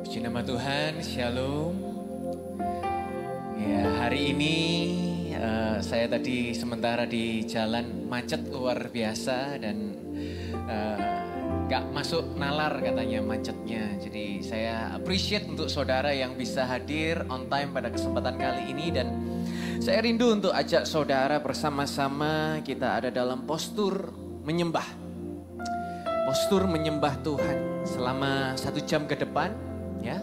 Puji nama Tuhan, Shalom. Ya, hari ini saya tadi sementara di jalan macet luar biasa dan gak masuk nalar katanya macetnya. Jadi saya appreciate untuk saudara yang bisa hadir on time pada kesempatan kali ini. Dan saya rindu untuk ajak saudara bersama-sama kita ada dalam postur menyembah. Postur menyembah Tuhan selama 1 jam ke depan, ya.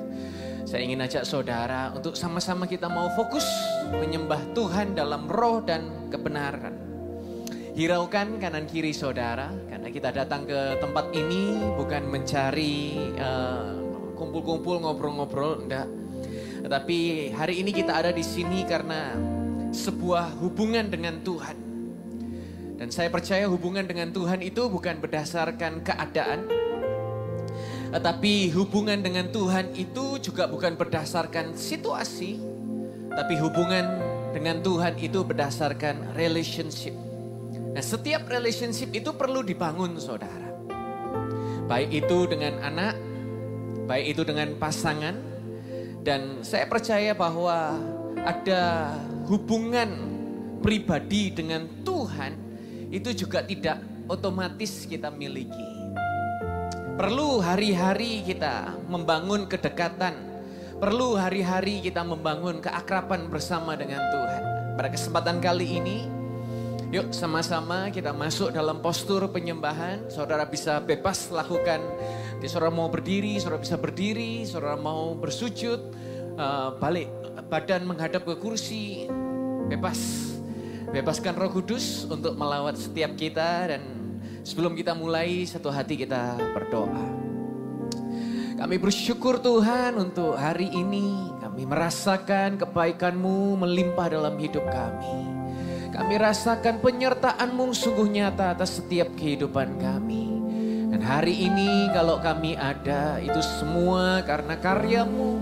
Saya ingin ajak saudara untuk sama-sama kita mau fokus menyembah Tuhan dalam roh dan kebenaran. Hiraukan kanan kiri saudara, karena kita datang ke tempat ini bukan mencari kumpul-kumpul ngobrol-ngobrol, enggak. Tetapi hari ini kita ada di sini karena sebuah hubungan dengan Tuhan. Dan saya percaya hubungan dengan Tuhan itu bukan berdasarkan keadaan. Tetapi hubungan dengan Tuhan itu juga bukan berdasarkan situasi. Tapi hubungan dengan Tuhan itu berdasarkan relationship. Nah, setiap relationship itu perlu dibangun, saudara. Baik itu dengan anak, baik itu dengan pasangan. Dan saya percaya bahwa ada hubungan pribadi dengan Tuhan itu juga tidak otomatis kita miliki. Perlu hari-hari kita membangun kedekatan. Perlu hari-hari kita membangun keakraban bersama dengan Tuhan. Pada kesempatan kali ini, yuk sama-sama kita masuk dalam postur penyembahan. Saudara bisa bebas lakukan. Saudara mau berdiri, saudara bisa berdiri. Saudara mau bersujud, balik badan menghadap ke kursi. Bebas. Bebaskan Roh Kudus untuk melawat setiap kita. Dan sebelum kita mulai, satu hati kita berdoa. Kami bersyukur Tuhan untuk hari ini. Kami merasakan kebaikan-Mu melimpah dalam hidup kami. Kami rasakan penyertaan-Mu sungguh nyata atas setiap kehidupan kami. Dan hari ini kalau kami ada, itu semua karena karya-Mu.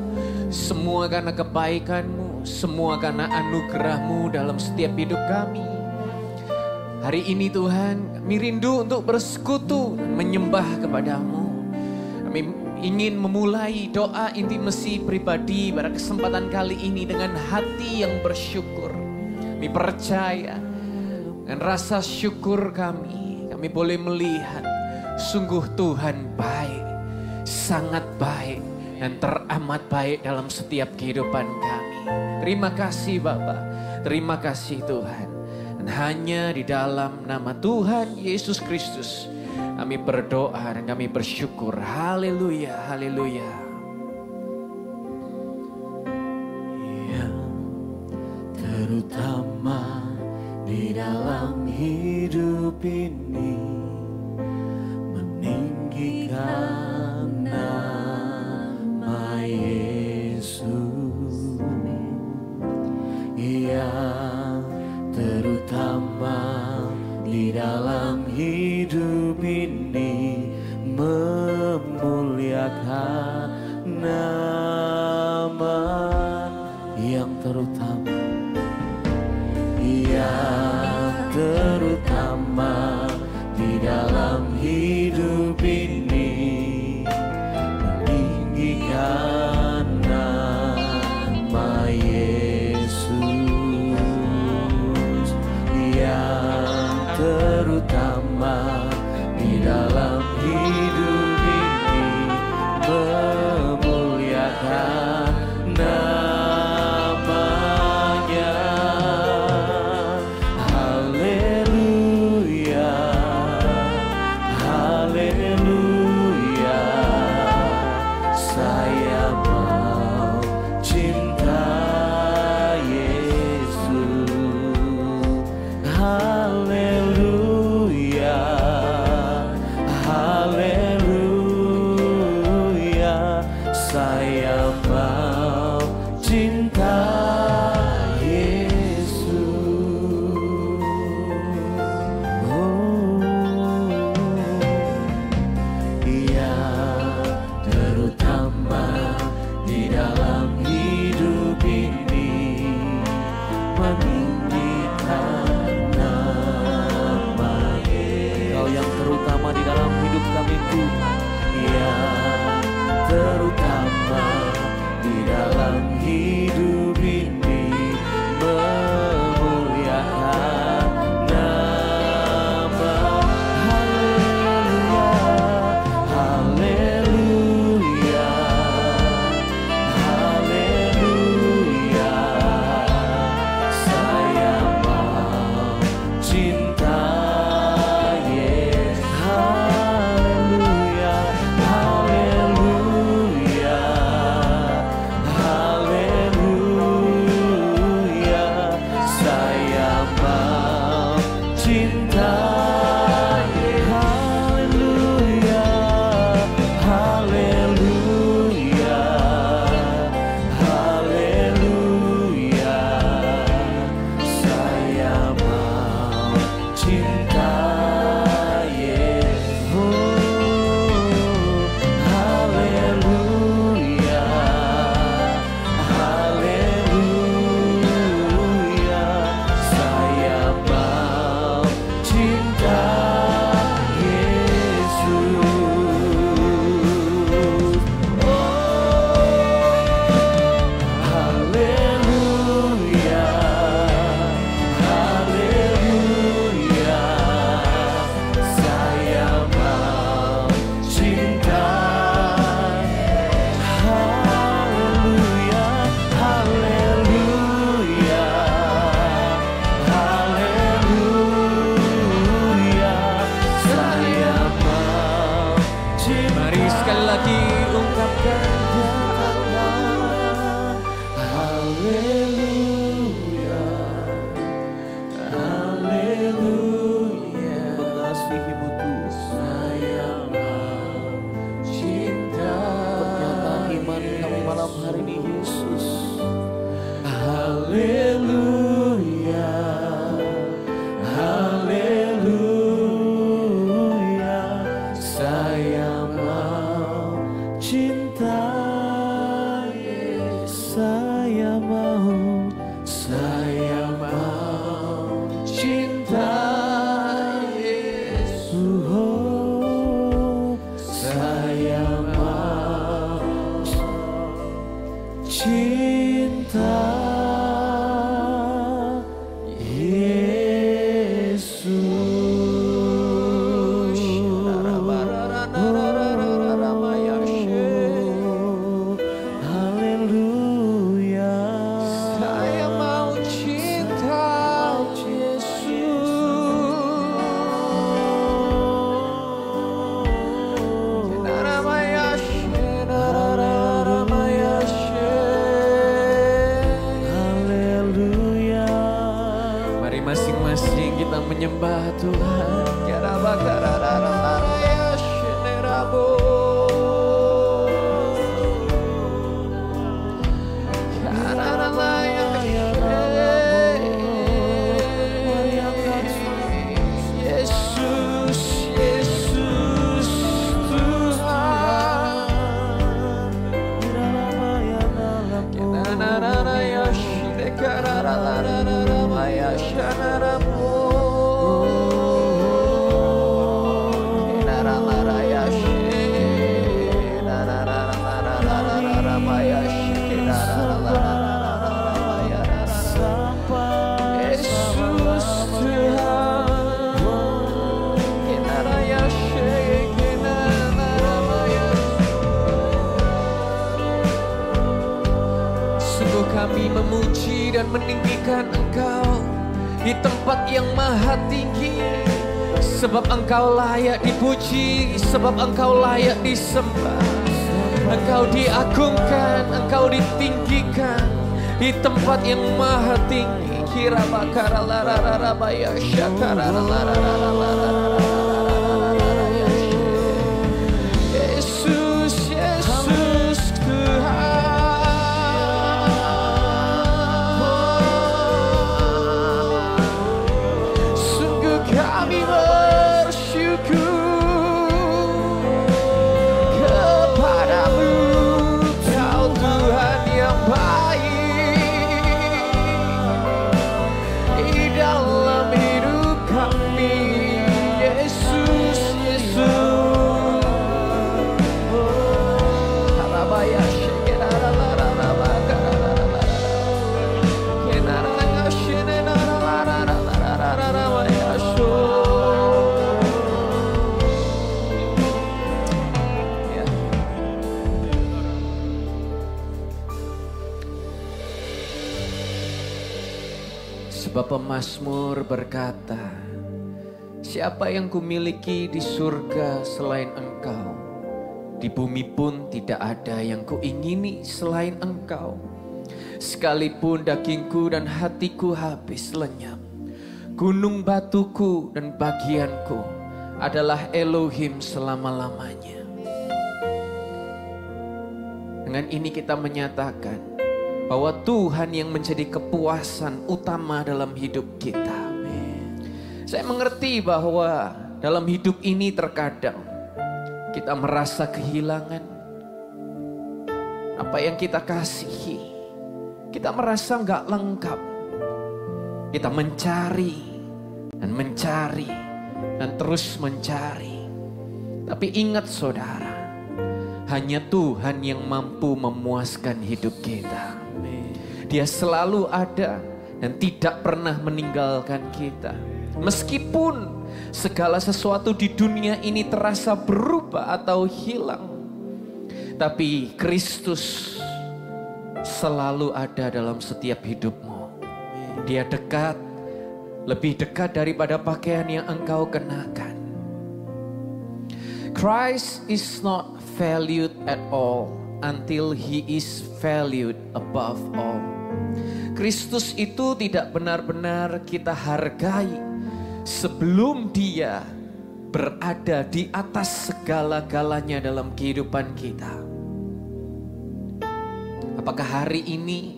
Semua karena kebaikan-Mu. Semua karena anugerah-Mu dalam setiap hidup kami. Hari ini Tuhan, kami rindu untuk bersekutu dan menyembah kepada-Mu. Kami ingin memulai doa intimasi pribadi pada kesempatan kali ini dengan hati yang bersyukur. Kami percaya dengan rasa syukur kami boleh melihat sungguh Tuhan baik, sangat baik dan teramat baik dalam setiap kehidupan kami. Terima kasih Bapa, terima kasih Tuhan. Dan hanya di dalam nama Tuhan Yesus Kristus kami berdoa dan kami bersyukur. Haleluya, haleluya. Yang terutama di dalam hidup ini meninggikan nama Yesus. Yang terutama di dalam hidup ini memuliakan nama yang terutama. Yang terutama di dalam hidup ini meninggikan nama Yesus. Yang terutama di dalam hidup ini memuliakan namanya. Haleluya, haleluya. Saya mau cinta Yesus. Haleluya, haleluya. Saya mau cinta Yesus. Oh, yang terutama di dalam hidup ini meninggikan nama Yesus. Kau yang terutama di dalam hidup kami Tuhan. Yang sekali lagi ungkapkan Haleluya, haleluya. Mengasihimu Tuhan, saya mau cinta. Pernyataan iman kami malam hari ini Yesus. Haleluya, haleluya. Saya mau cinta. Saya mau cinta Yesus. Saya mau cinta Yesus. Haleluya. Saya mau cinta Haleluya. Mari masing-masing kita menyembah Tuhan. Yesus, Yesus Sungguh kami memuji dan meninggikan Engkau di tempat yang maha tinggi, sebab Engkau layak dipuji, sebab Engkau layak disembah. Engkau diagungkan, Engkau ditinggikan di tempat yang maha tinggi. Kira bakara lara baya syakara lara. Yesus, Yesus Tuhan. Sungguh kami bersyukur kepadamu, Kau Tuhan yang baik di dalam hidup kami. Yesus, Yesus. Harabaya shekera lara kenara shene lara ya sho. Ya. Sebab pemazmur berkata, siapa yang kumiliki di surga selain Engkau? Di bumi pun tidak ada yang kuingini selain Engkau. Sekalipun dagingku dan hatiku habis lenyap, gunung batuku dan bagianku adalah Elohim selama-lamanya. Dengan ini kita menyatakan bahwa Tuhan yang menjadi kepuasan utama dalam hidup kita. Saya mengerti bahwa dalam hidup ini terkadang kita merasa kehilangan apa yang kita kasihi. Kita merasa nggak lengkap. Kita mencari dan terus mencari. Tapi ingat saudara, hanya Tuhan yang mampu memuaskan hidup kita. Dia selalu ada dan tidak pernah meninggalkan kita. Meskipun segala sesuatu di dunia ini terasa berubah atau hilang, tapi Kristus selalu ada dalam setiap hidupmu. Dia dekat, lebih dekat daripada pakaian yang engkau kenakan. Christ is not valued at all until he is valued above all. Kristus itu tidak benar-benar kita hargai sebelum dia berada di atas segala-galanya dalam kehidupan kita. Apakah hari ini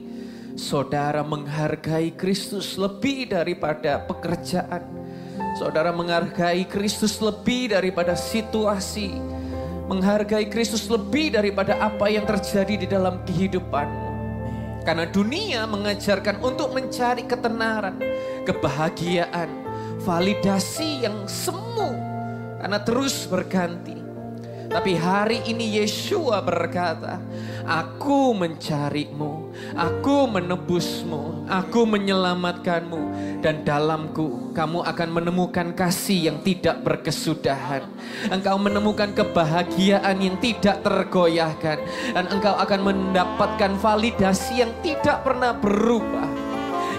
saudara menghargai Kristus lebih daripada pekerjaan? Saudara menghargai Kristus lebih daripada situasi? Menghargai Kristus lebih daripada apa yang terjadi di dalam kehidupanmu? Karena dunia mengajarkan untuk mencari ketenaran, kebahagiaan, validasi yang semu karena terus berganti. Tapi hari ini Yeshua berkata, aku mencarimu, aku menebusmu, aku menyelamatkanmu. Dan dalamku kamu akan menemukan kasih yang tidak berkesudahan. Engkau menemukan kebahagiaan yang tidak tergoyahkan. Dan engkau akan mendapatkan validasi yang tidak pernah berubah.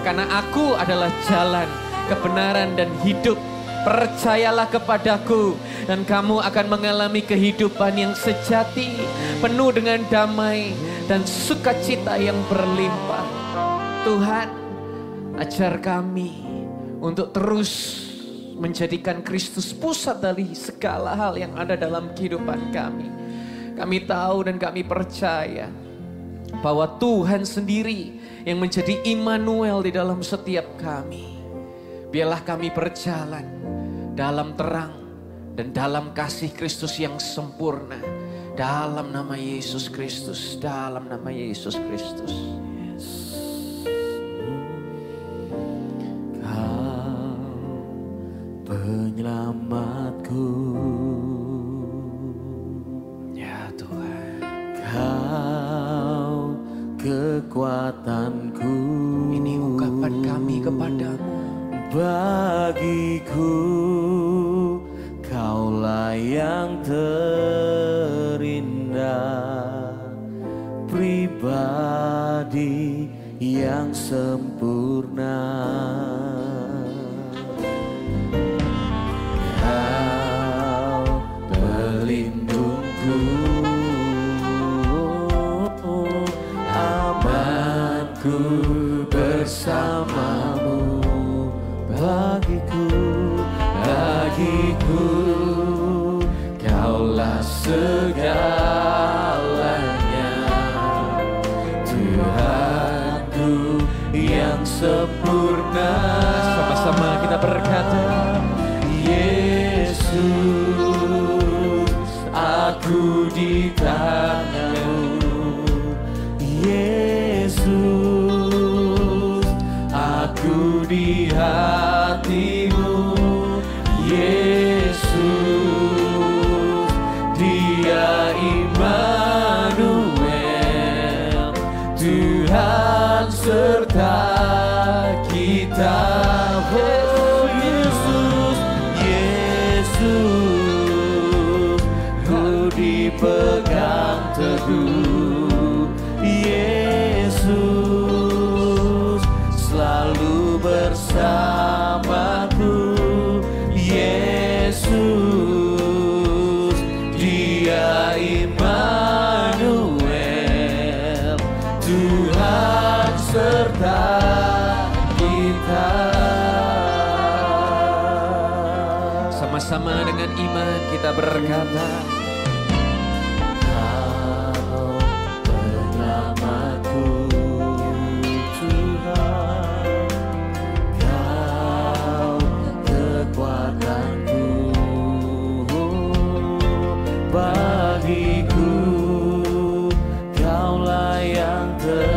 Karena aku adalah jalan, kebenaran dan hidup. Percayalah kepadaku dan kamu akan mengalami kehidupan yang sejati, penuh dengan damai dan sukacita yang berlimpah. Tuhan, ajar kami untuk terus menjadikan Kristus pusat dari segala hal yang ada dalam kehidupan kami. Kami tahu dan kami percaya bahwa Tuhan sendiri yang menjadi Immanuel di dalam setiap kami. Biarlah kami berjalan dalam terang dan dalam kasih Kristus yang sempurna. Dalam nama Yesus Kristus, dalam nama Yesus Kristus. Kau penyelamatku, Ya Tuhan. Kau kekuatanku. Ini ungkapan kami kepadamu. Bagiku kaulah yang terindah, pribadi yang sempurna. Kau pelindungku, amanku bersamamu. Bagiku, kaulah segalanya. Tuhanku yang sempurna. Sama-sama kita berkata, Yesus, aku di tangan-Mu. Yesus, aku di hati-Mu. Yesus, Dia Immanuel, Tuhan serta kita. Oh Yesus, Yesus, ku dipegang teguh. Yesus, selalu bersamaku. Yesus, Dia Immanuel, Tuhan serta kita. sama-sama dengan iman kita berkata, Kau penyelamatku, Tuhan. Kau kekuatanku. Bagiku, kaulah yang terindah,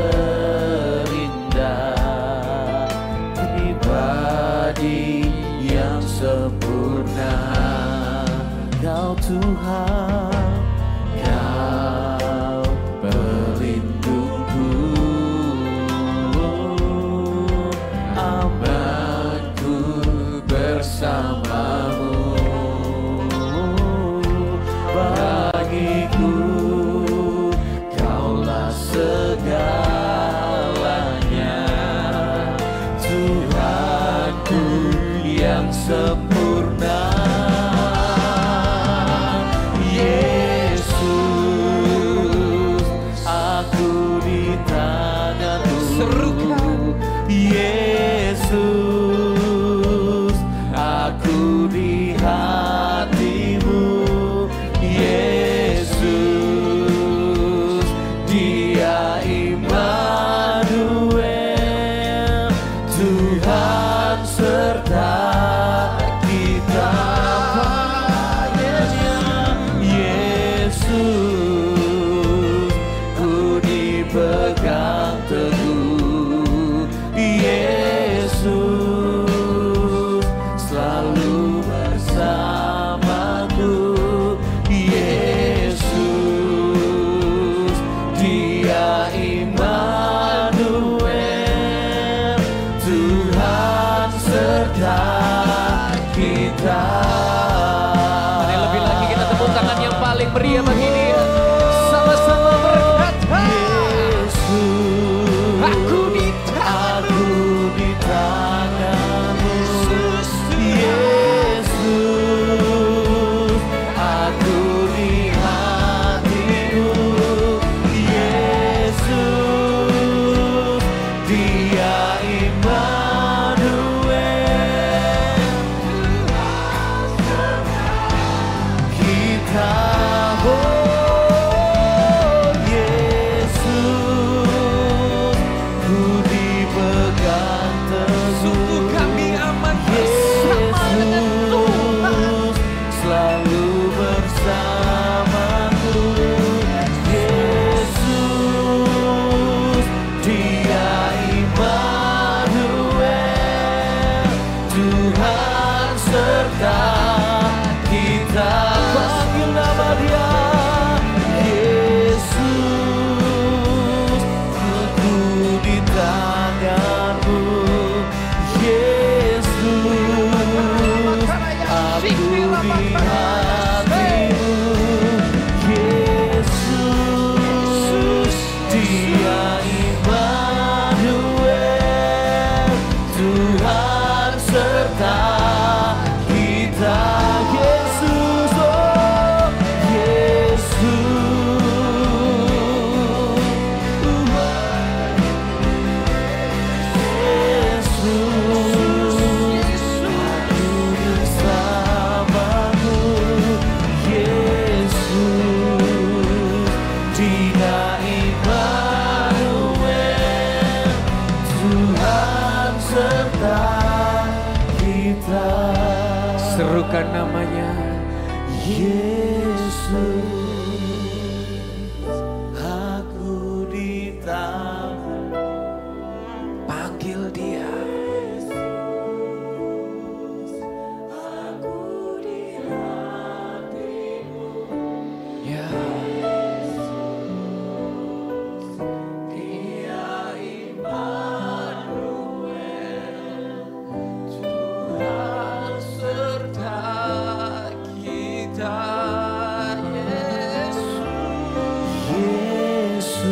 pribadi yang sempurna. Kau Tuhan. Tinggikan namanya. Yesus, aku di tangan. Panggil dia. Aku di hatimu. Ya. Dia Immanuel, Tuhan serta kita. Yesus,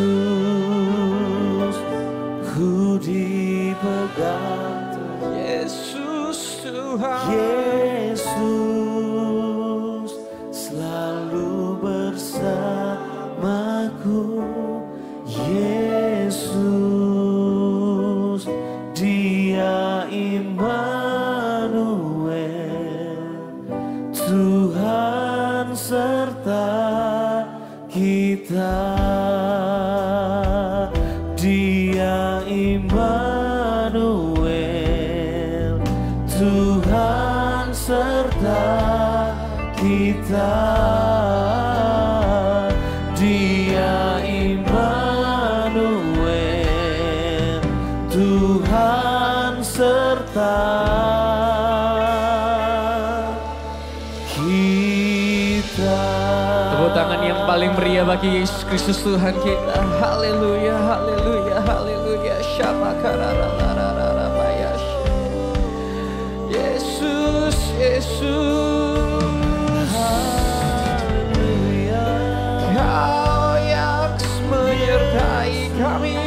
ku dipegang. Yesus Tuhan. Yesus selalu bersamaku. Yesus, Dia Immanuel, Tuhan serta kita. Dia Immanuel, Tuhan serta kita. Dia Immanuel, Tuhan serta kita. Tepuk tangan yang paling meriah bagi Yesus Kristus Tuhan kita. Haleluya, haleluya, haleluya. Shabbakarararararabayas. Yesus, Yesus. Haleluya. Kau yang menyertai kami.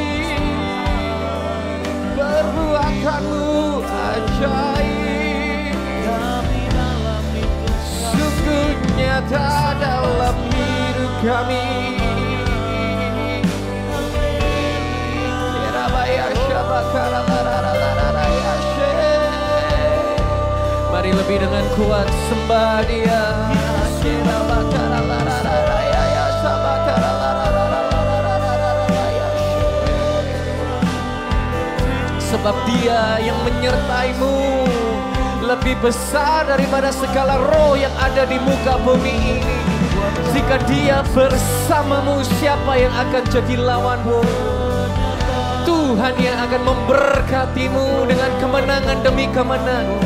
Perbuatanmu ajaib. Kami dalam hidup Sungguh nyata dalam hidup kami. Mari lebih dengan kuat sembah Dia. Sebab Dia yang menyertaimu lebih besar daripada segala roh yang ada di muka bumi ini. Jika Dia bersamamu, siapa yang akan jadi lawanmu? Tuhan yang akan memberkatimu dengan kemenangan demi kemenangan.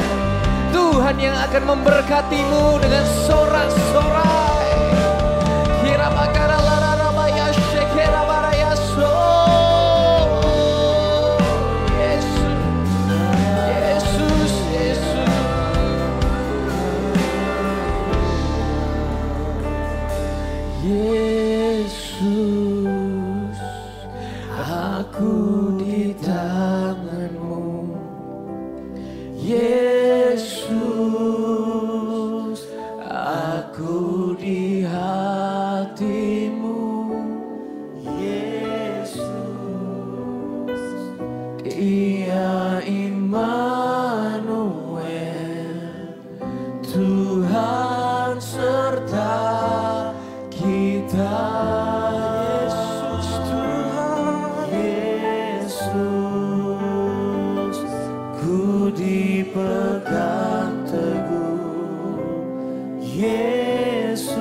Tuhan yang akan memberkatimu dengan sorak-sorai. Kirabakara lararabaya shekera barayaso. Yesus, Yesus, Yesus, aku di tanganmu. Yesus, aku di hatimu. Yesus, Dia Immanuel, Tuhan serta kita. Yesus Tuhan, Yesus, ku dipegang teguh. Yesus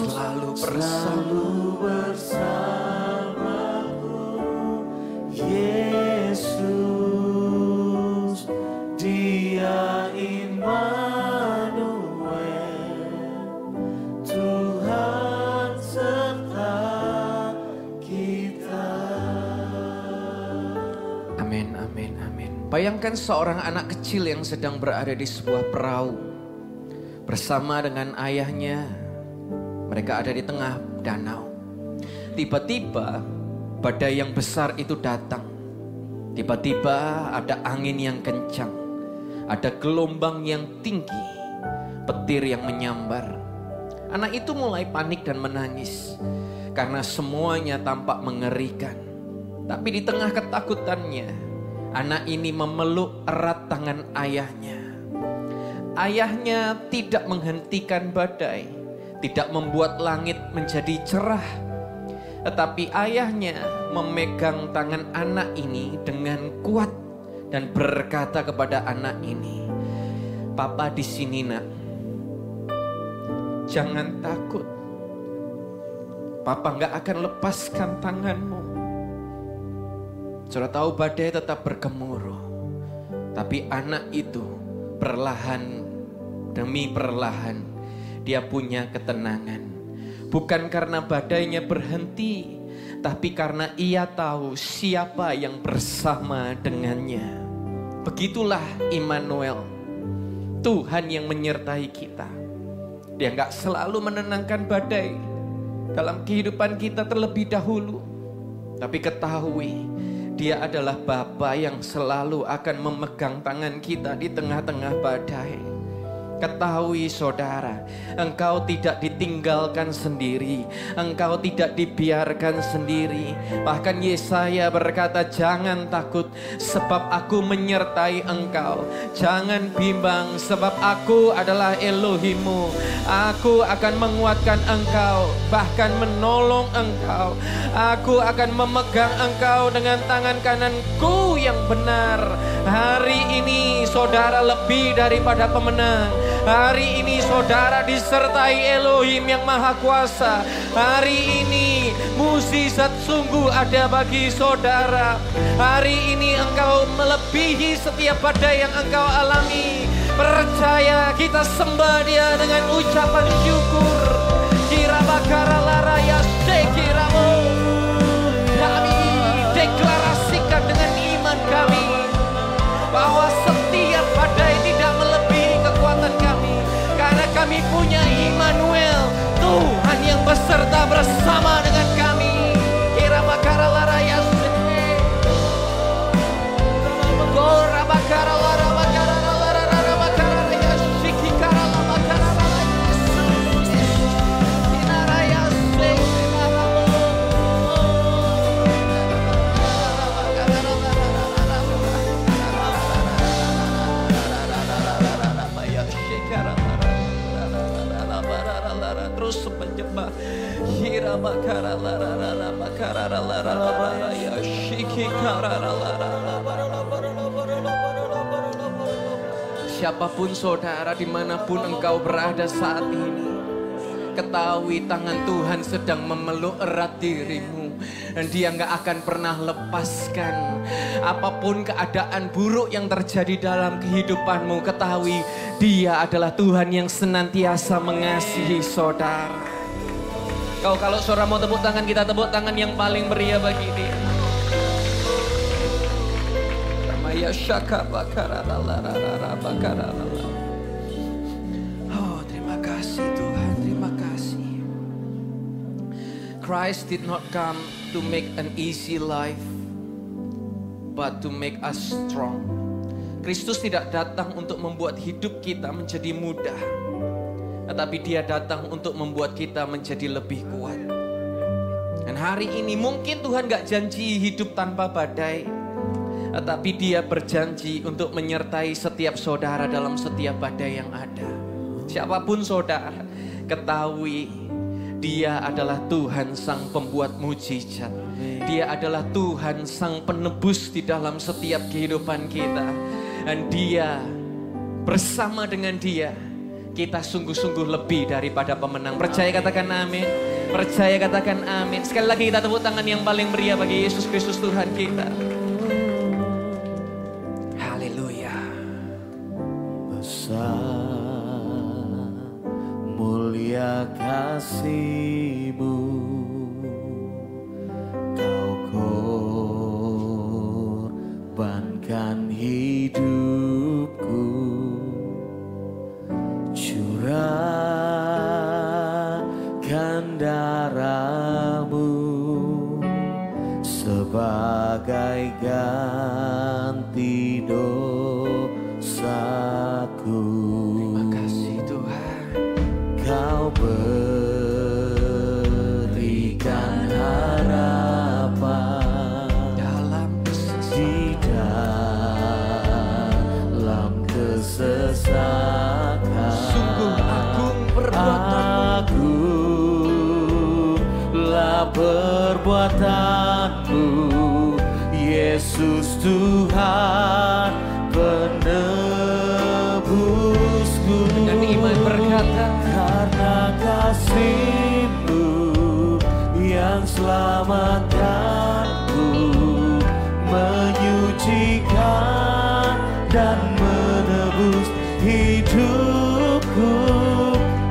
selalu bersamaku. Yesus, Dia Immanuel, Tuhan serta kita. Amin, amin, amin. Bayangkan seorang anak kecil yang sedang berada di sebuah perahu bersama dengan ayahnya. Mereka ada di tengah danau. Tiba-tiba badai yang besar itu datang. Tiba-tiba ada angin yang kencang. Ada gelombang yang tinggi. Petir yang menyambar. Anak itu mulai panik dan menangis. Karena semuanya tampak mengerikan. Tapi di tengah ketakutannya, anak ini memeluk erat tangan ayahnya. Ayahnya tidak menghentikan badai, tidak membuat langit menjadi cerah. Tetapi ayahnya memegang tangan anak ini dengan kuat dan berkata kepada anak ini, Papa di sini nak. Jangan takut. Papa gak akan lepaskan tanganmu. Saudara tahu badai tetap bergemuruh. Tapi anak itu perlahan demi perlahan dia punya ketenangan. Bukan karena badainya berhenti, tapi karena ia tahu siapa yang bersama dengannya. Begitulah Immanuel, Tuhan yang menyertai kita. Dia gak selalu menenangkan badai dalam kehidupan kita terlebih dahulu, tapi ketahui Dia adalah Bapa yang selalu akan memegang tangan kita di tengah-tengah badai. Ketahui saudara, engkau tidak ditinggalkan sendiri, engkau tidak dibiarkan sendiri. Bahkan Yesaya berkata, jangan takut sebab aku menyertai engkau. Jangan bimbang sebab aku adalah Elohimmu. Aku akan menguatkan engkau, bahkan menolong engkau. Aku akan memegang engkau dengan tangan kananku yang benar. Hari ini saudara lebih daripada pemenang. Hari ini saudara disertai Elohim yang Maha Kuasa. Hari ini mukjizat sungguh ada bagi saudara. Hari ini engkau melebihi setiap badai yang engkau alami. Percaya, kita sembah Dia dengan ucapan syukur. Kira bakara laraya sekiramo. Kami deklarasikan dengan iman kami bahwa setiap badai tidak melebihi kekuatan kami, karena kami punya Immanuel, Tuhan yang beserta bersama dengan kami. Kira bakara laraya gora bakara lara bakara lara bakara ya shiki kara la bakara lara Yesus inaraya terus menyembah kira bakara lara bakara lara ya shiki kara lara. Siapapun saudara, dimanapun engkau berada saat ini, ketahui tangan Tuhan sedang memeluk erat dirimu. Dan Dia gak akan pernah lepaskan. Apapun keadaan buruk yang terjadi dalam kehidupanmu, ketahui Dia adalah Tuhan yang senantiasa mengasihi saudara. Kalau saudara mau tepuk tangan, kita tepuk tangan yang paling meriah bagi Dia. Ya syaka bakara lara bakara. Oh, terima kasih Tuhan, terima kasih. Christ did not come to make an easy life, but to make us strong. Kristus tidak datang untuk membuat hidup kita menjadi mudah, tetapi Dia datang untuk membuat kita menjadi lebih kuat. Dan hari ini mungkin Tuhan gak janji hidup tanpa badai, tetapi Dia berjanji untuk menyertai setiap saudara dalam setiap badai yang ada. Siapapun saudara, ketahui Dia adalah Tuhan sang pembuat mujizat. Dia adalah Tuhan sang penebus di dalam setiap kehidupan kita. Dan Dia, bersama dengan Dia, kita sungguh-sungguh lebih daripada pemenang. Percaya katakan amin. Percaya katakan amin. Sekali lagi kita tepuk tangan yang paling meriah bagi Yesus Kristus Tuhan kita. Mulia kasih-Mu, Kau korbankan hidupku, curahkan darah-Mu sebagai ganti dosaku. Kau berikan harapan di dalam kesesakan. Sungguh agung perbuatanmu, agunglah perbuatanmu, Yesus Tuhan penebus. kasih-Mu yang selamatkanku, menyucikan dan menebus hidupku.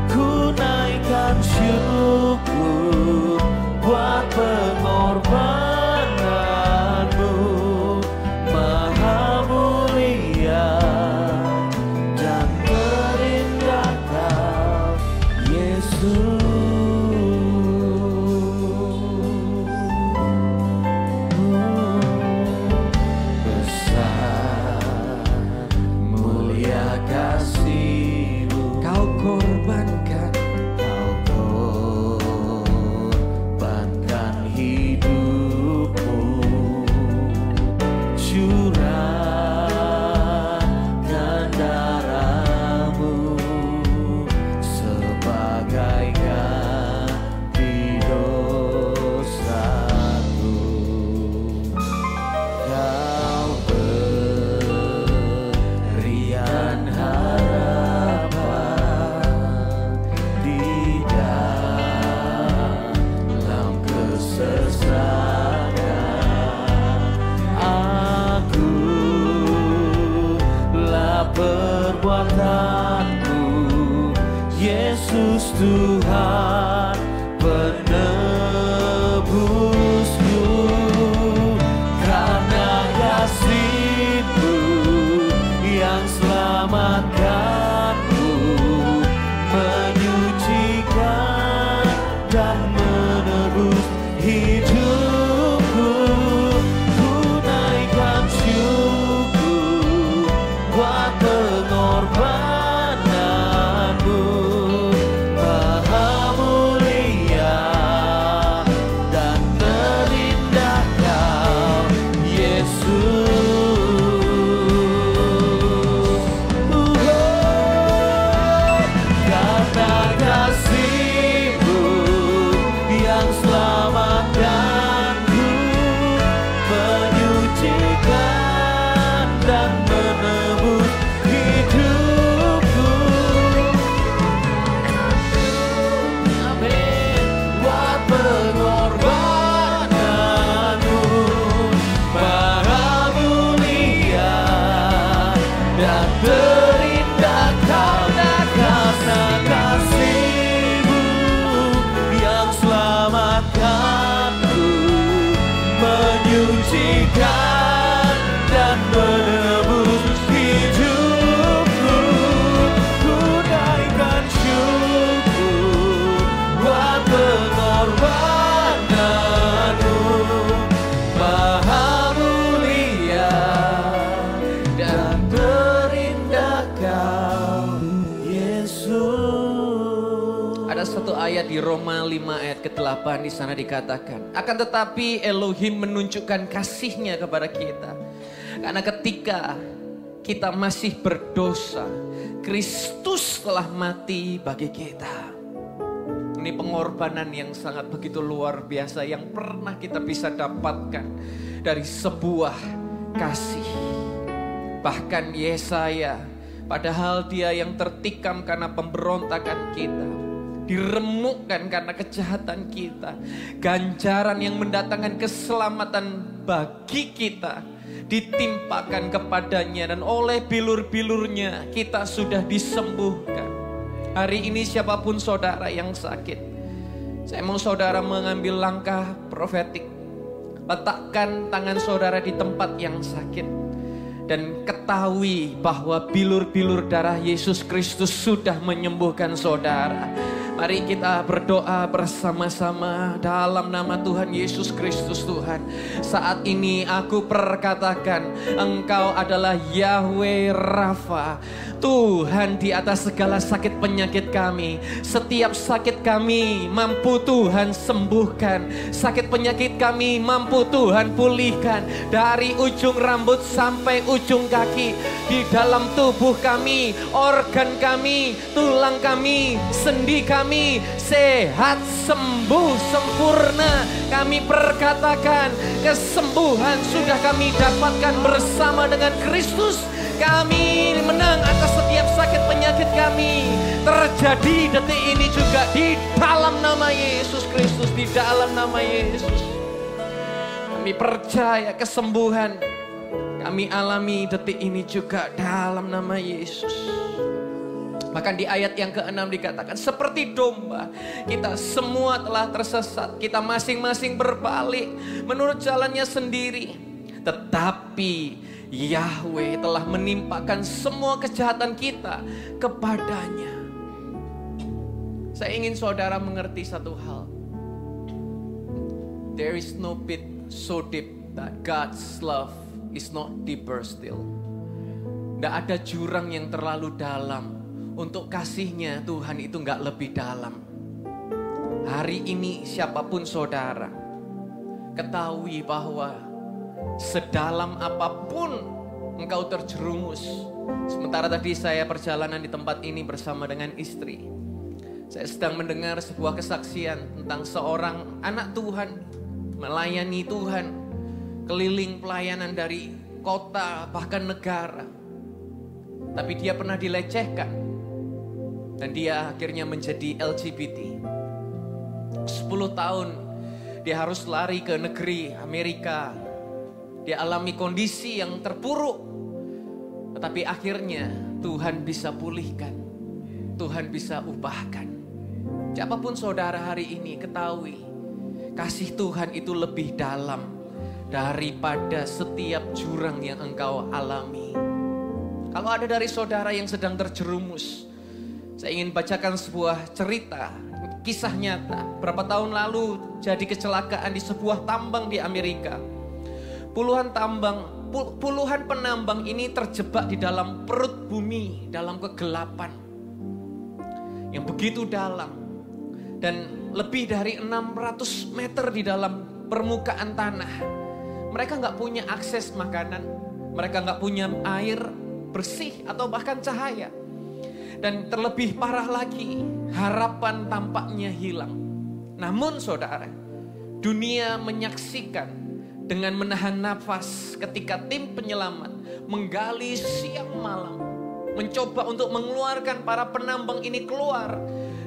Ku naikkan syukur buat pengorbanan-Mu, Maha mulia dan terindah Kau, Yesus. Yesus Tuhan penebusku, karena kasih-Mu yang selamatkanku, menyucikan dan menebus hidupku. Ku naikkan syukur buat pengorbanan-Mu, Maha mulia dan terindah Kau, Yesus. Karena kasih-Mu yang selamatkanku, menyucikan dan menebus hidupku. Buat pengorbanan-Mu, Maha mulia dan terindah Kau. Karena kasih-Mu yang selamatkanku, menyucikan dan menebus hidupku. Ku naikkan syukur buat pengorbanan-Mu, Maha mulia dan terindah Kau, Yesus. Ada satu ayat di Roma 5 ayat ke-8, di sana dikatakan, akan tetapi Elohim menunjukkan kasih-Nya kepada kita, karena ketika kita masih berdosa, Kristus telah mati bagi kita. Ini pengorbanan yang sangat begitu luar biasa yang pernah kita bisa dapatkan dari sebuah kasih. Bahkan Yesaya, padahal dia yang tertikam karena pemberontakan kita, diremukkan karena kejahatan kita, ganjaran yang mendatangkan keselamatan bagi kita ditimpakan kepadanya, dan oleh bilur-bilurnya kita sudah disembuhkan. Hari ini siapapun saudara yang sakit, saya mau saudara mengambil langkah profetik. Letakkan tangan saudara di tempat yang sakit dan ketahui bahwa bilur-bilur darah Yesus Kristus sudah menyembuhkan saudara. Mari kita berdoa bersama-sama dalam nama Tuhan Yesus Kristus. Tuhan, saat ini aku perkatakan Engkau adalah Yahweh Rafa, Tuhan di atas segala sakit penyakit kami. Setiap sakit kami mampu Tuhan sembuhkan, sakit penyakit kami mampu Tuhan pulihkan. Dari ujung rambut sampai ujung kaki, di dalam tubuh kami, organ kami, tulang kami, sendi kami, kami sehat, sembuh, sempurna. Kami perkatakan kesembuhan sudah kami dapatkan bersama dengan Kristus. Kami menang atas setiap sakit penyakit kami. Terjadi detik ini juga di dalam nama Yesus Kristus, di dalam nama Yesus. Kami percaya kesembuhan kami alami detik ini juga dalam nama Yesus. Bahkan di ayat yang ke-6 dikatakan, seperti domba, kita semua telah tersesat. Kita masing-masing berbalik menurut jalannya sendiri. Tetapi Yahweh telah menimpakan semua kejahatan kita kepadanya. Saya ingin saudara mengerti satu hal. There is no pit so deep that God's love is not deeper still. Tidak ada jurang yang terlalu dalam untuk kasihnya Tuhan itu nggak lebih dalam. Hari ini siapapun saudara, ketahui bahwa sedalam apapun engkau terjerumus. Sementara tadi saya perjalanan di tempat ini bersama dengan istri, saya sedang mendengar sebuah kesaksian tentang seorang anak Tuhan melayani Tuhan, keliling pelayanan dari kota bahkan negara. Tapi dia pernah dilecehkan dan dia akhirnya menjadi LGBT. 10 tahun dia harus lari ke negeri Amerika. Dia alami kondisi yang terpuruk. Tetapi akhirnya Tuhan bisa pulihkan. Tuhan bisa ubahkan. Siapapun saudara hari ini ketahui, kasih Tuhan itu lebih dalam daripada setiap jurang yang engkau alami. Kalau ada dari saudara yang sedang terjerumus, saya ingin bacakan sebuah cerita, kisah nyata. Berapa tahun lalu jadi kecelakaan di sebuah tambang di Amerika. Puluhan penambang ini terjebak di dalam perut bumi, dalam kegelapan yang begitu dalam. Dan lebih dari 600 meter di dalam permukaan tanah. Mereka nggak punya akses makanan, mereka nggak punya air bersih atau bahkan cahaya. Dan terlebih parah lagi, harapan tampaknya hilang. Namun saudara, dunia menyaksikan dengan menahan nafas ketika tim penyelamat menggali siang malam, mencoba untuk mengeluarkan para penambang ini keluar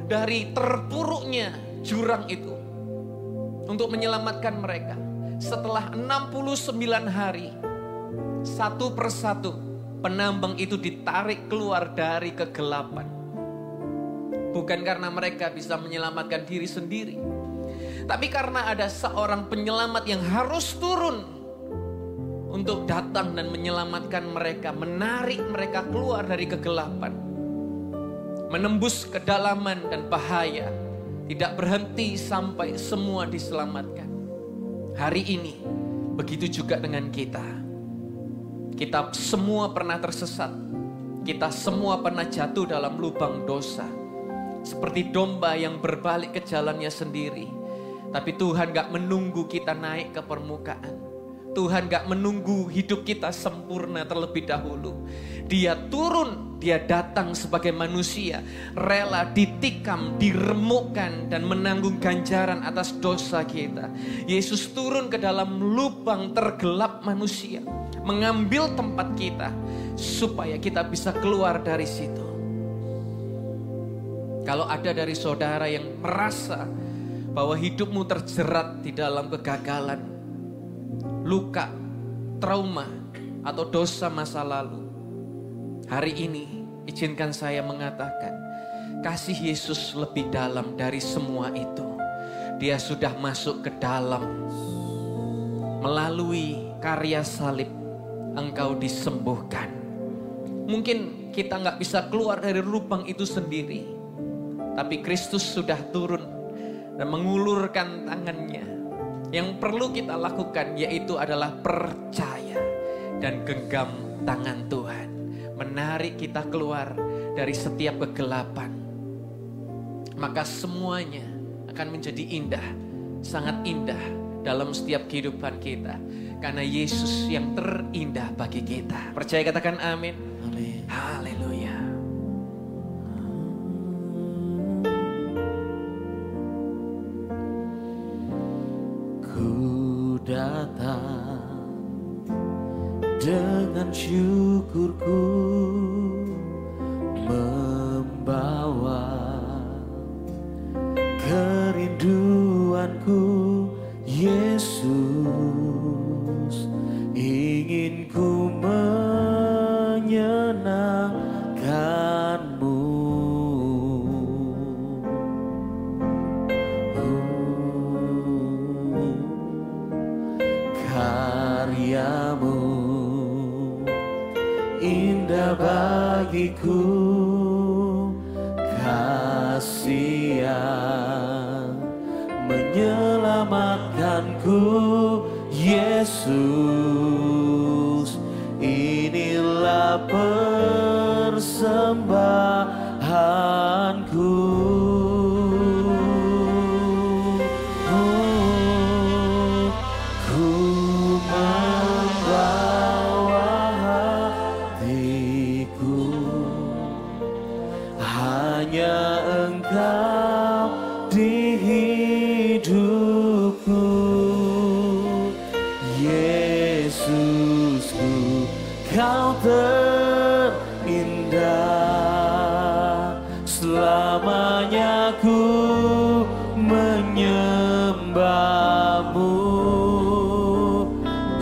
dari terpuruknya jurang itu, untuk menyelamatkan mereka. Setelah 69 hari, satu persatu penambang itu ditarik keluar dari kegelapan. Bukan karena mereka bisa menyelamatkan diri sendiri, tapi karena ada seorang penyelamat yang harus turun untuk datang dan menyelamatkan mereka, menarik mereka keluar dari kegelapan, menembus kedalaman dan bahaya, tidak berhenti sampai semua diselamatkan. Hari ini begitu juga dengan kita. Kita semua pernah tersesat. Kita semua pernah jatuh dalam lubang dosa. Seperti domba yang berbalik ke jalannya sendiri. Tapi Tuhan gak menunggu kita naik ke permukaan. Tuhan gak menunggu hidup kita sempurna terlebih dahulu. Dia turun, dia datang sebagai manusia. Rela ditikam, diremukkan dan menanggung ganjaran atas dosa kita. Yesus turun ke dalam lubang tergelap manusia. Mengambil tempat kita supaya kita bisa keluar dari situ. Kalau ada dari saudara yang merasa bahwa hidupmu terjerat di dalam kegagalan, luka, trauma, atau dosa masa lalu, hari ini izinkan saya mengatakan, kasih Yesus lebih dalam dari semua itu. Dia sudah masuk ke dalam. Melalui karya salib engkau disembuhkan. Mungkin kita gak bisa keluar dari lubang itu sendiri, tapi Kristus sudah turun dan mengulurkan tangannya. Yang perlu kita lakukan yaitu adalah percaya dan genggam tangan Tuhan, menarik kita keluar dari setiap kegelapan. Maka semuanya akan menjadi indah, sangat indah dalam setiap kehidupan kita. Karena Yesus yang terindah bagi kita. Percaya, katakan amin. Amin. Haleluya. datang dengan syukurku, membawa kerinduanku. Yesus, ingin ku menyenangkanmu. Karyamu indah bagiku, kasih yang menyelamatkanku. Yesus, inilah persembahanku. Ku membawa hatiku, hanya Engkau di hidupku. Yesusku, Kau terindah, selamanya ku menyembahmu.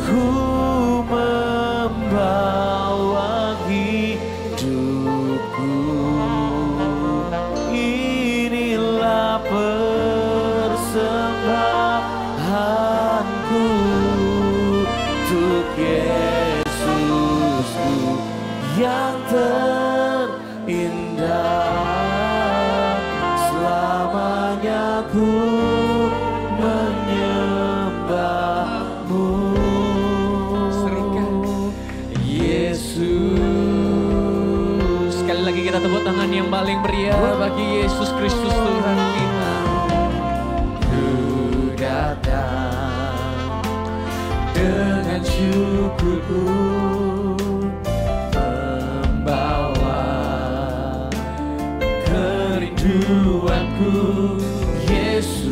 Ku membawa hidupku, inilah persembahanku untuk Yesusku yang terindah, selamanya ku menyembahmu. Yesus, Sekali lagi kita tepuk tangan yang paling meriah bagi Yesus Kristus Tuhan kita. ku datang dengan syukurku, membawa kerinduanku. Yesus,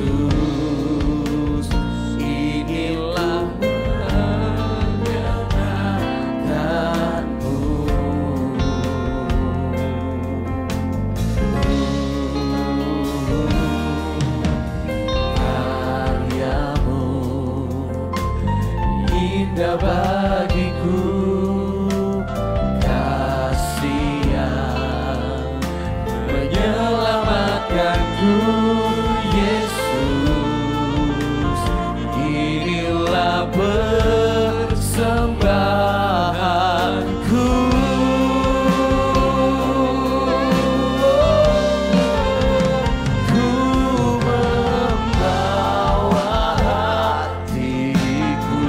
inilah menyenangkanmu. Karyamu indah bagiku, kasih yang menyelamatkanku. Yesus, inilah persembahanku. Ku membawa hatiku,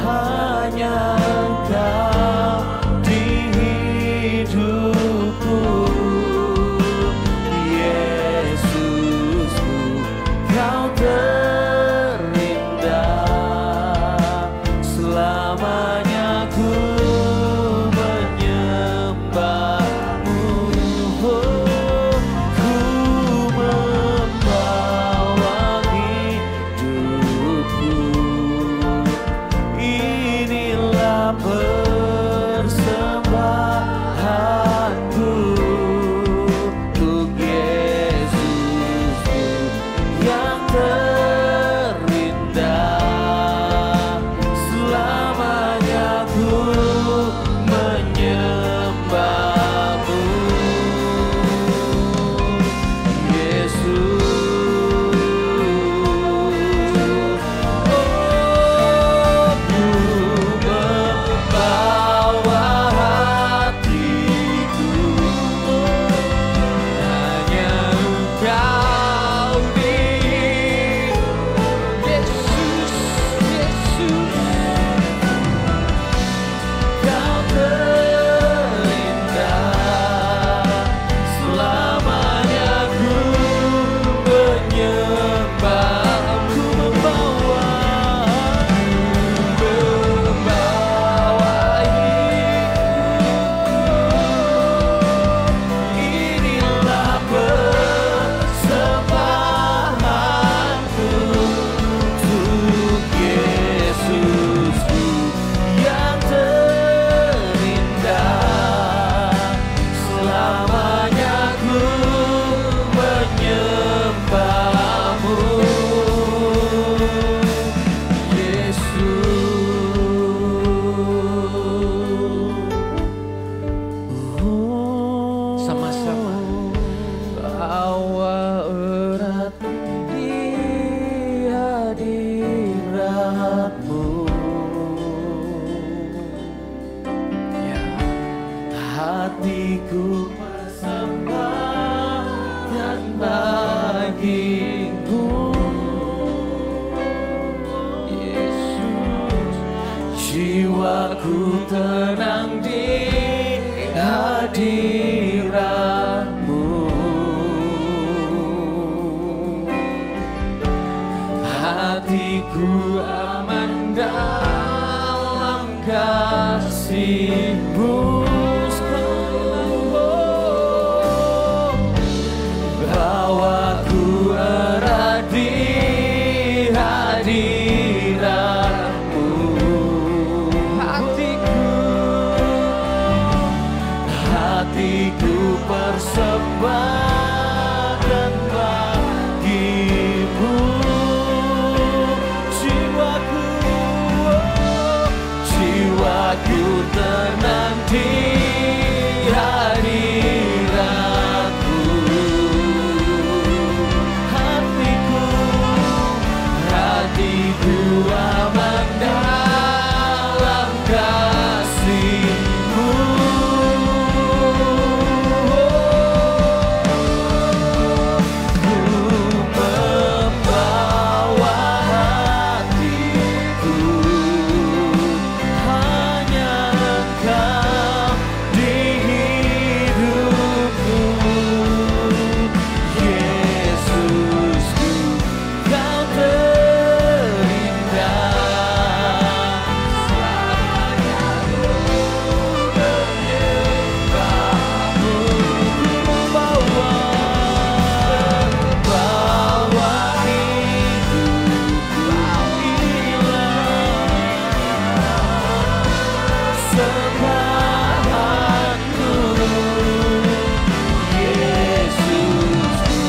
hanya Engkau di hidupku. Yesusku, Kau terindah, selamanya ku menyembahmu. Ku membawa hidupku, inilah persembahanku untuk Yesusku yang hatiku persembahkan bagimu. Yesus, jiwaku tenang di hadirat-Mu. Hatiku aman dalam kasih-Mu. Bawaku erat di hadirat-Mu. Hatiku persembahkan bagimu. Jiwaku tenang di hadirat-Mu. Hatiku aman dalam kasih-Mu. Ku membawa hatiku, hanya Engkau di hidupku. Yesusku, Kau terindah. Selamanya ku menyembah-Mu. Ku membawa hidupku, inilah sembahanku. Yesusku,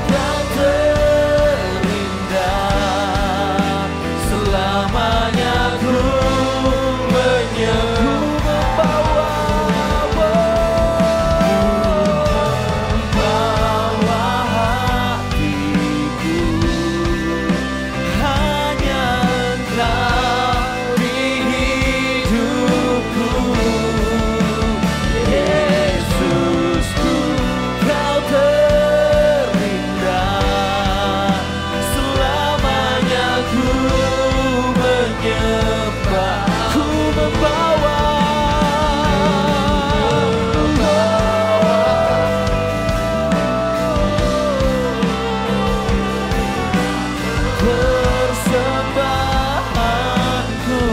Kau terindah. Selamanya ku membawa hatiku, hanya Engkau di hidupku. Yesusku, Kau terindah. Selamanya ku menyembah, ku membawa persembahanku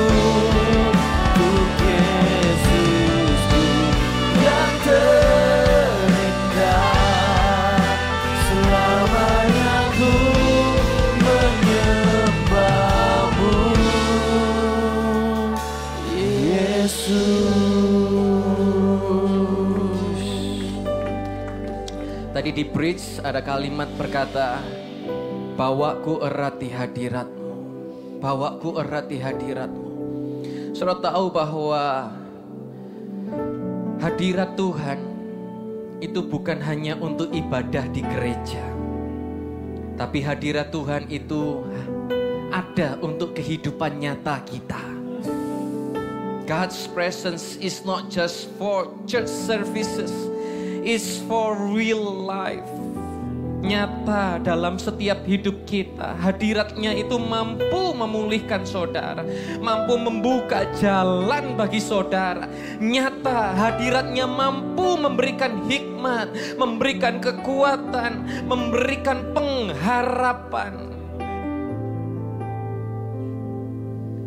untuk Yesusku yang terindah. Selamanya ku menyembah-Mu, Yesus. Tadi di bridge ada kalimat berkata, bawaku erat di hadirat-Mu. Bawaku erat di hadirat-Mu. Saudara tahu bahwa hadirat Tuhan itu bukan hanya untuk ibadah di gereja. Tapi hadirat Tuhan itu ada untuk kehidupan nyata kita. God's presence is not just for church services. It's for real life. Nyata dalam setiap hidup kita. Hadiratnya itu mampu memulihkan saudara, mampu membuka jalan bagi saudara. Nyata hadiratnya mampu memberikan hikmat, memberikan kekuatan, memberikan pengharapan.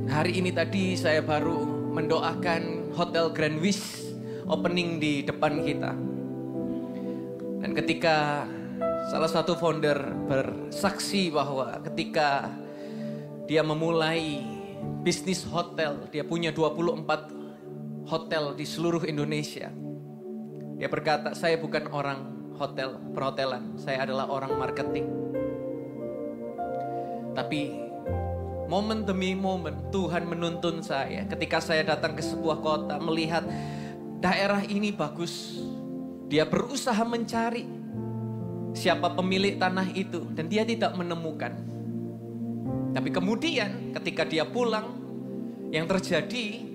Hari ini tadi saya baru mendoakan Hotel Grand Wish opening di depan kita. Dan ketika salah satu founder bersaksi bahwa ketika dia memulai bisnis hotel, dia punya 24 hotel di seluruh Indonesia. Dia berkata, saya bukan orang hotel, perhotelan, saya adalah orang marketing. Tapi momen demi momen Tuhan menuntun saya. Ketika saya datang ke sebuah kota, melihat daerah ini bagus, dia berusaha mencari siapa pemilik tanah itu dan dia tidak menemukan. Tapi kemudian ketika dia pulang, yang terjadi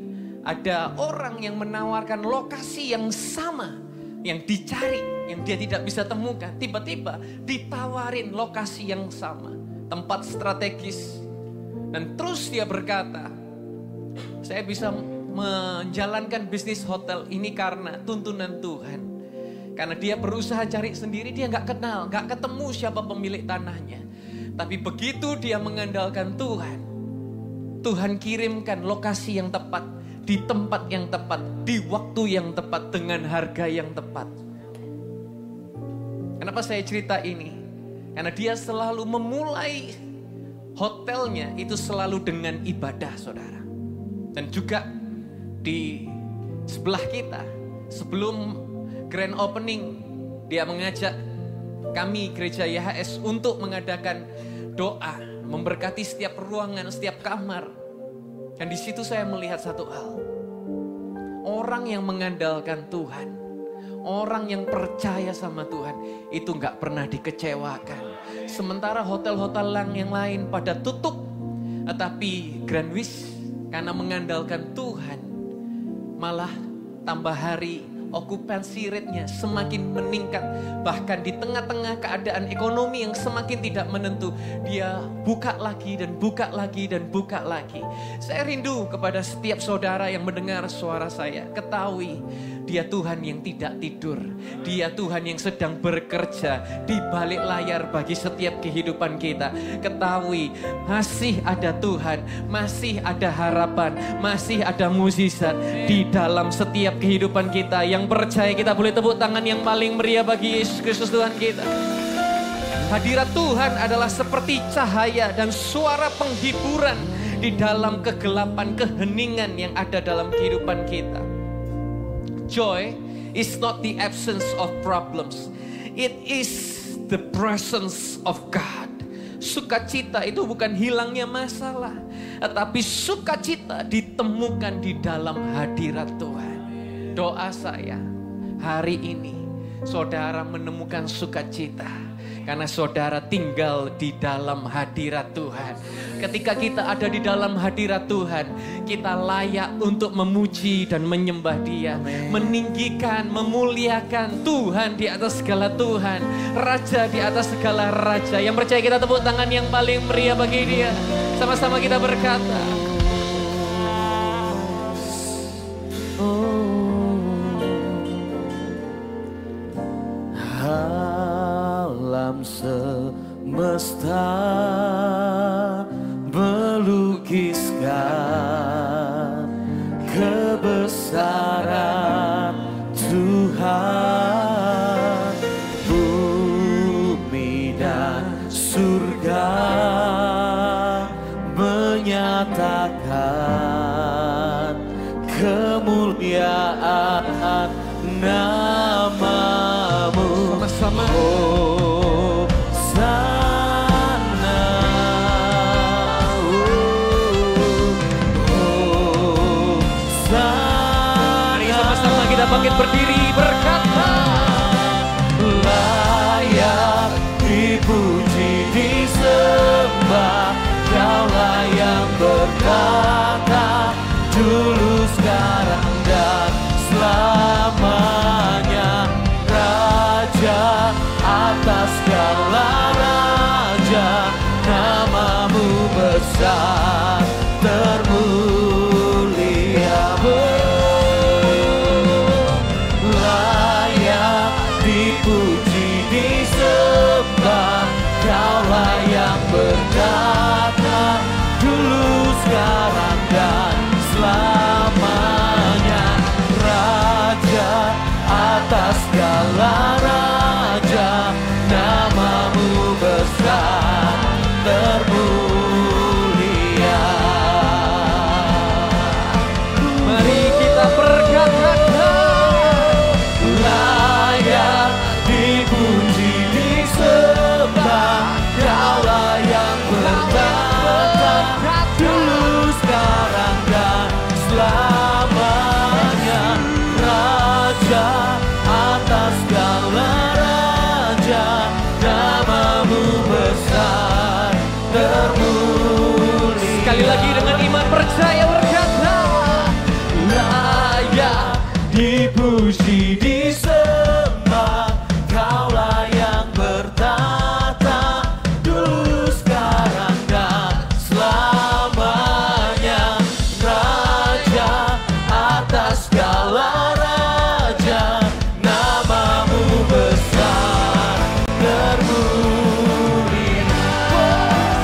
ada orang yang menawarkan lokasi yang sama, yang dicari, yang dia tidak bisa temukan. Tiba-tiba ditawarin lokasi yang sama, tempat strategis. Dan terus dia berkata, saya bisa menjalankan bisnis hotel ini karena tuntunan Tuhan. Karena dia berusaha cari sendiri, dia gak kenal, gak ketemu siapa pemilik tanahnya. Tapi begitu dia mengandalkan Tuhan, Tuhan kirimkan lokasi yang tepat, di tempat yang tepat, di waktu yang tepat, dengan harga yang tepat. Kenapa saya cerita ini? Karena dia selalu memulai hotelnya itu selalu dengan ibadah, saudara. Dan juga di sebelah kita, sebelum grand opening, dia mengajak kami gereja YHS untuk mengadakan doa, memberkati setiap ruangan, setiap kamar. Dan di situ saya melihat satu hal. Orang yang mengandalkan Tuhan, orang yang percaya sama Tuhan, itu gak pernah dikecewakan. Sementara hotel-hotel yang lain pada tutup, tetapi Grand Wish karena mengandalkan Tuhan, malah tambah hari okupansi rate-nya semakin meningkat. Bahkan di tengah-tengah keadaan ekonomi yang semakin tidak menentu, dia buka lagi dan buka lagi dan buka lagi. Saya rindu kepada setiap saudara yang mendengar suara saya. Ketahui, dia Tuhan yang tidak tidur. Dia Tuhan yang sedang bekerja di balik layar bagi setiap kehidupan kita. Ketahui, masih ada Tuhan, masih ada harapan, masih ada mukjizat di dalam setiap kehidupan kita. Yang percaya, kita boleh tepuk tangan yang paling meriah bagi Yesus Kristus Tuhan kita. Hadirat Tuhan adalah seperti cahaya dan suara penghiburan di dalam kegelapan, keheningan yang ada dalam kehidupan kita. Joy is not the absence of problems. It is the presence of God. Sukacita itu bukan hilangnya masalah, tetapi sukacita ditemukan di dalam hadirat Tuhan. Doa saya hari ini, saudara menemukan sukacita karena saudara tinggal di dalam hadirat Tuhan. Ketika kita ada di dalam hadirat Tuhan, kita layak untuk memuji dan menyembah Dia. Amen. Meninggikan, memuliakan Tuhan di atas segala Tuhan, Raja di atas segala Raja. Yang percaya, kita tepuk tangan yang paling meriah bagi Dia. Sama-sama kita berkata, alam semesta melukiskan kebesaran Tuhan. Bumi dan surga menyatakan kemuliaan namamu. Sama-sama. Mari sama-sama kita bangkit berdiri berkata, layak dipuji disembah, Kaulah yang berkata dulu, sekarang dan selamanya. Raja atas segala raja, namamu besar termulia. Layak dipuji disembah, Kaulah yang berkata dulu, sekarang dan selamanya. Raja atas segala raja, namamu besar termulia. mari kita berkatakan, layak dipuji disembah, Kaulah yang berkata dulu, sekarang dan selamanya. Raja atas segala raja, namamu besar termulia. sekali lagi dengan iman percaya berkata, dipuji, disembah, Kaulah yang bertata, dulu, sekarang, dan selamanya. Raja atas segala raja, namamu besar terpuji.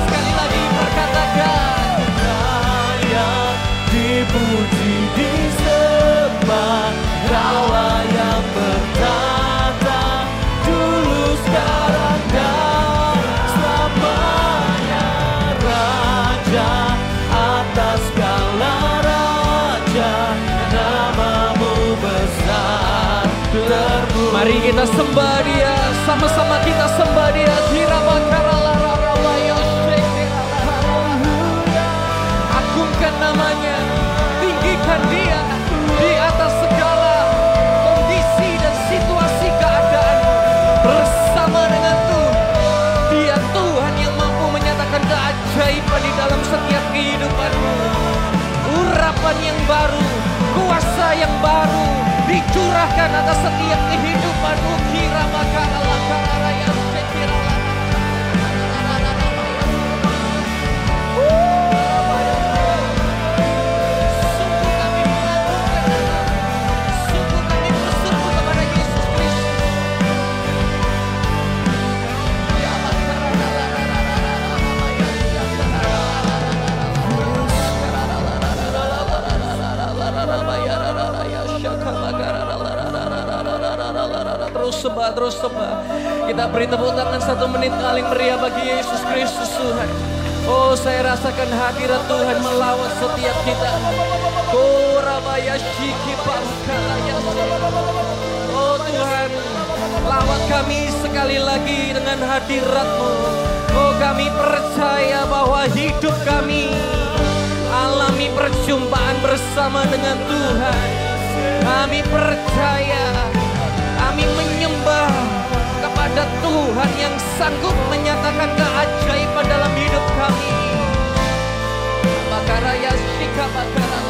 Sekali lagi perkatakan, Raya dipuji, disembah, Kaulah yang bertata, dulu, sekarang, dan selamanya. Raja atas segala raja, namamu besar terpuji. mari kita sembah Dia, sama-sama kita sembah Dia. Agungkan namanya, tinggikan Dia di atas segala kondisi dan situasi keadaan. Bersama dengan Tuhan, Dia Tuhan yang mampu menyatakan keajaiban di dalam setiap kehidupanmu. Urapan yang baru, kuasa yang baru dicurahkan atas setiap kehidupanmu. Kira bakara lakara raya sekira. Sungguh kami mengagungkan, sungguh kami berseru kepada Yesus Kristus. Terus sembah. Kita beri tepuk tangan 1 menit paling meriah bagi Yesus Kristus Tuhan. Oh, saya rasakan hadirat Tuhan melawat setiap kita. Oh Tuhan, lawat kami sekali lagi dengan hadirat-Mu. Oh, kami percaya bahwa hidup kami alami perjumpaan bersama dengan Tuhan. Kami percaya, kami menyembah kepada Tuhan yang sanggup menyatakan keajaiban dalam hidup kami. Bakaraya shika bakara.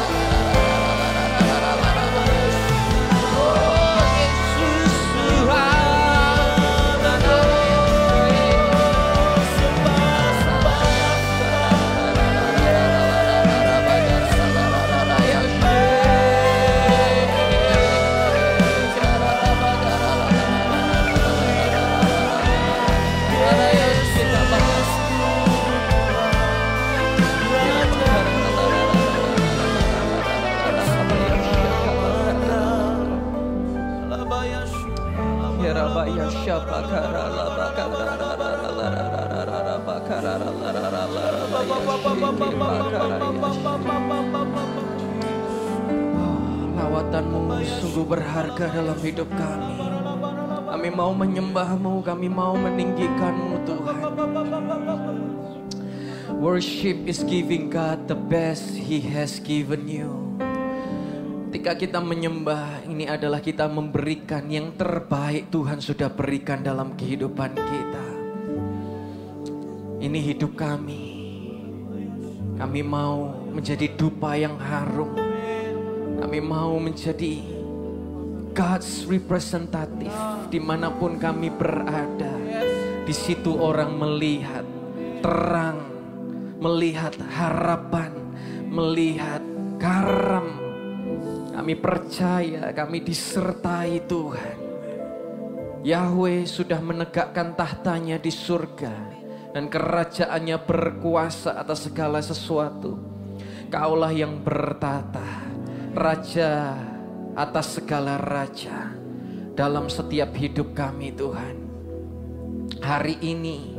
Oh Yesus Tuhan. Lawatan-Mu sungguh berharga dalam hidup kami. Kami mau menyembah-Mu, kami mau meninggikan-Mu Tuhan. Worship is giving God the best He has given you. Ketika kita menyembah, ini adalah kita memberikan yang terbaik Tuhan sudah berikan dalam kehidupan kita. Ini hidup kami. Kami mau menjadi dupa yang harum. Kami mau menjadi God's representative dimanapun kami berada. Di situ orang melihat terang, melihat harapan, melihat karam. Kami percaya, kami disertai Tuhan. Yahweh sudah menegakkan tahtanya di surga dan kerajaannya berkuasa atas segala sesuatu. Kaulah yang bertata, Raja atas segala raja dalam setiap hidup kami Tuhan. Hari ini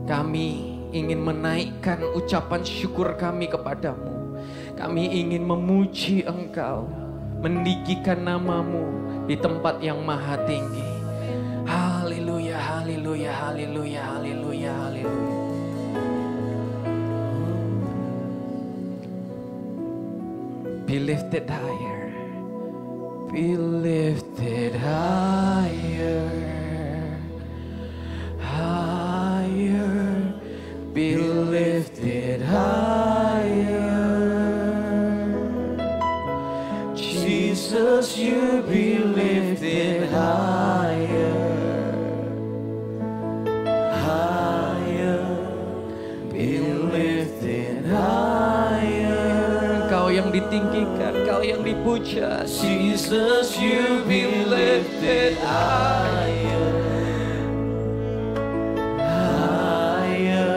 kami ingin menaikkan ucapan syukur kami kepadamu. Kami ingin memuji Engkau, meninggikan nama-Mu di tempat yang maha tinggi. Haleluya, haleluya, haleluya, haleluya, haleluya. Be lifted higher, be lifted higher, higher, be lifted higher. Jesus. Jesus, you be lifted higher, higher, be lifted higher. Kau yang ditinggikan, Kau yang dipuja. Jesus, you be lifted higher, higher,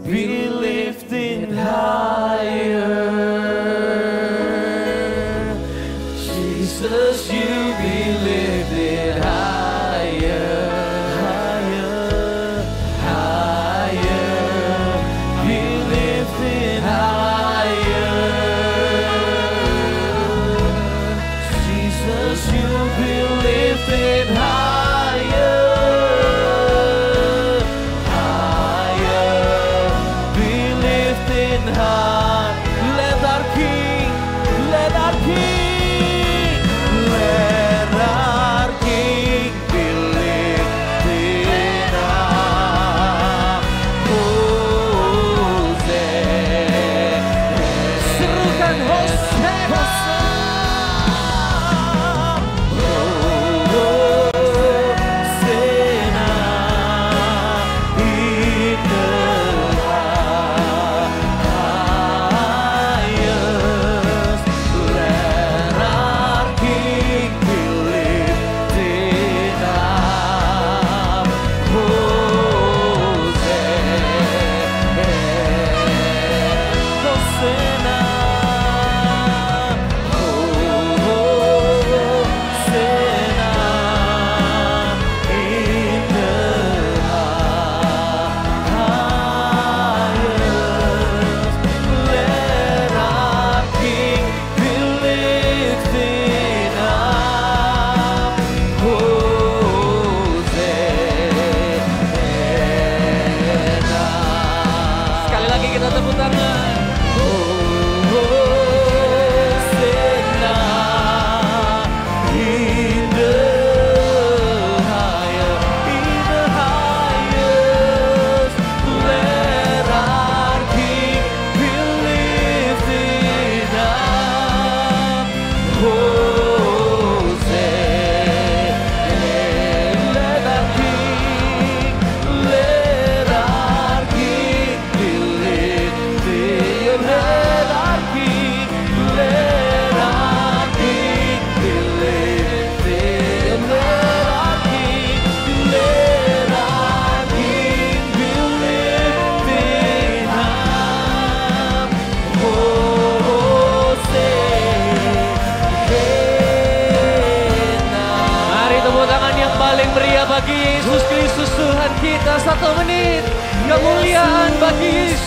be lifted higher. Jesus, you be lifted higher, higher, higher, be lifted higher. Jesus, you be lifted higher, higher, be lifted high. Let our King, let our King, let our King be lifted up. Hosanna. Serukan Hosanna. Sekali lagi kita tepuk tangan. Paling meriah bagi Yesus Kristus Tuhan kita. 1 menit kemuliaan bagi Yesus.